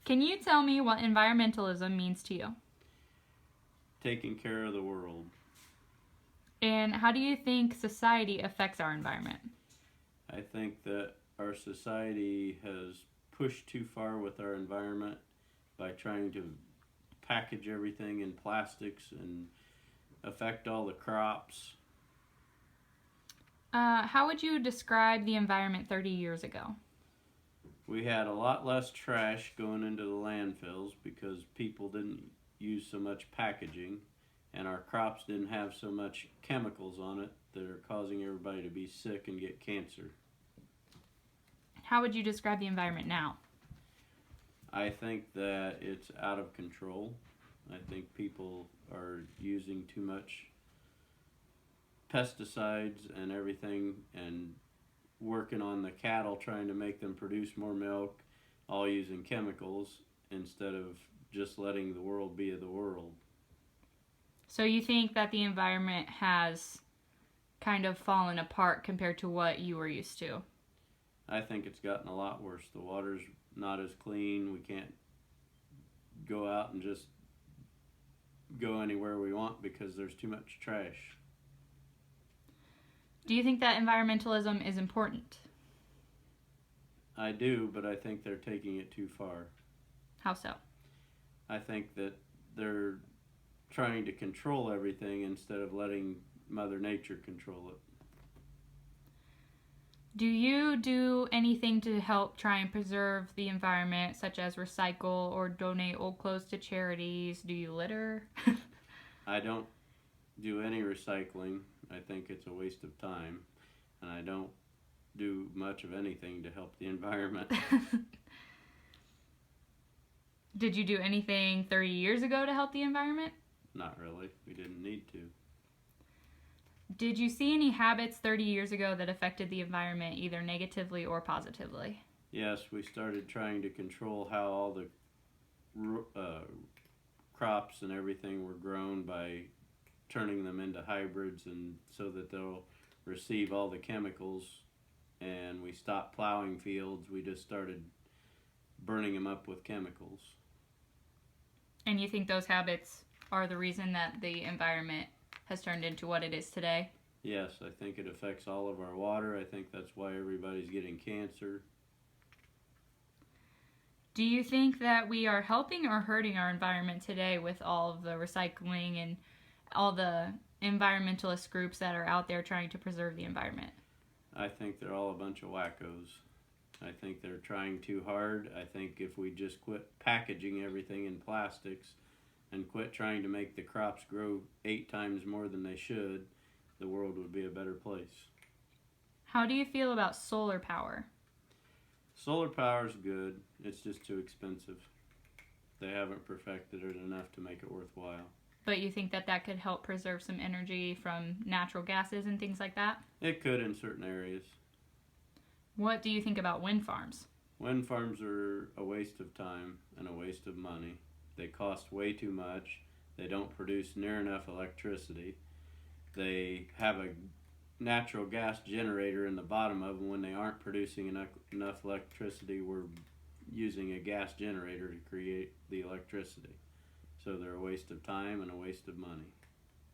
Can you tell me what environmentalism means to you? Taking care of the world. And how do you think society affects our environment? I think that our society has pushed too far with our environment by trying to package everything in plastics and affect all the crops. How would you describe the environment 30 years ago? We had a lot less trash going into the landfills because people didn't use so much packaging, and our crops didn't have so much chemicals on it that are causing everybody to be sick and get cancer. How would you describe the environment now? I think that it's out of control. I think people are using too much pesticides and everything and working on the cattle trying to make them produce more milk, all using chemicals instead of just letting the world be the world. So you think that the environment has kind of fallen apart compared to what you were used to? I think it's gotten a lot worse. The water's not as clean. We can't go out and just go anywhere we want because there's too much trash. Do you think that environmentalism is important? I do, but I think they're taking it too far. How so? I think that they're trying to control everything instead of letting Mother Nature control it. Do you do anything to help try and preserve the environment, such as recycle or donate old clothes to charities? Do you litter? I don't do any recycling. I think it's a waste of time, and I don't do much of anything to help the environment. Did you do anything 30 years ago to help the environment? Not really. We didn't need to. Did you see any habits 30 years ago that affected the environment either negatively or positively? Yes, we started trying to control how all the crops and everything were grown by turning them into hybrids and so that they'll receive all the chemicals, and we stopped plowing fields. We just started burning them up with chemicals. And you think those habits are the reason that the environment has turned into what it is today? Yes, I think it affects all of our water. I think that's why everybody's getting cancer. Do you think that we are helping or hurting our environment today with all of the recycling and all the environmentalist groups that are out there trying to preserve the environment? I think they're all a bunch of wackos. I think they're trying too hard. I think if we just quit packaging everything in plastics and quit trying to make the crops grow 8 times more than they should, the world would be a better place. How do you feel about solar power? Solar power is good. It's just too expensive. They haven't perfected it enough to make it worthwhile. But you think that that could help preserve some energy from natural gases and things like that? It could in certain areas. What do you think about wind farms? Wind farms are a waste of time and a waste of money. They cost way too much. They don't produce near enough electricity. They have a natural gas generator in the bottom of them. When they aren't producing enough electricity, we're using a gas generator to create the electricity. So they're a waste of time and a waste of money.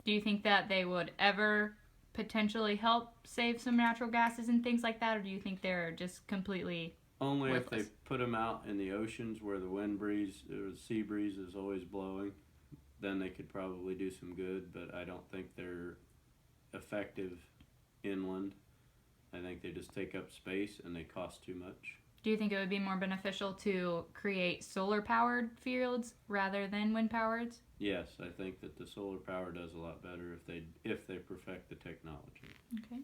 Do you think that they would ever potentially help save some natural gases and things like that, or do you think they're just completely Only worthless? if they put them out in the oceans where the wind breeze or the sea breeze is always blowing, then they could probably do some good, but I don't think they're effective inland. I think they just take up space and they cost too much. Do you think it would be more beneficial to create solar-powered fields rather than wind-powered? Yes, I think that the solar power does a lot better if they perfect the technology. Okay.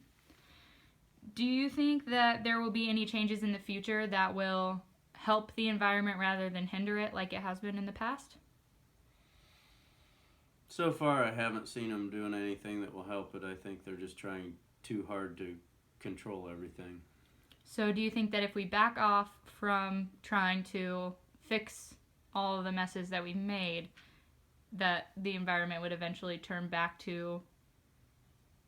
Do you think that there will be any changes in the future that will help the environment rather than hinder it like it has been in the past? So far, I haven't seen them doing anything that will help it. I think they're just trying too hard to control everything. So do you think that if we back off from trying to fix all of the messes that we've made, that the environment would eventually turn back to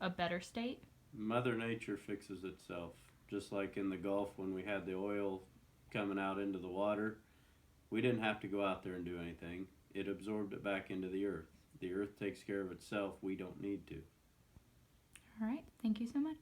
a better state? Mother Nature fixes itself. Just like in the Gulf when we had the oil coming out into the water, We didn't have to go out there and do anything. It absorbed it back into the earth. The earth takes care of itself. We don't need to. All right. Thank you so much.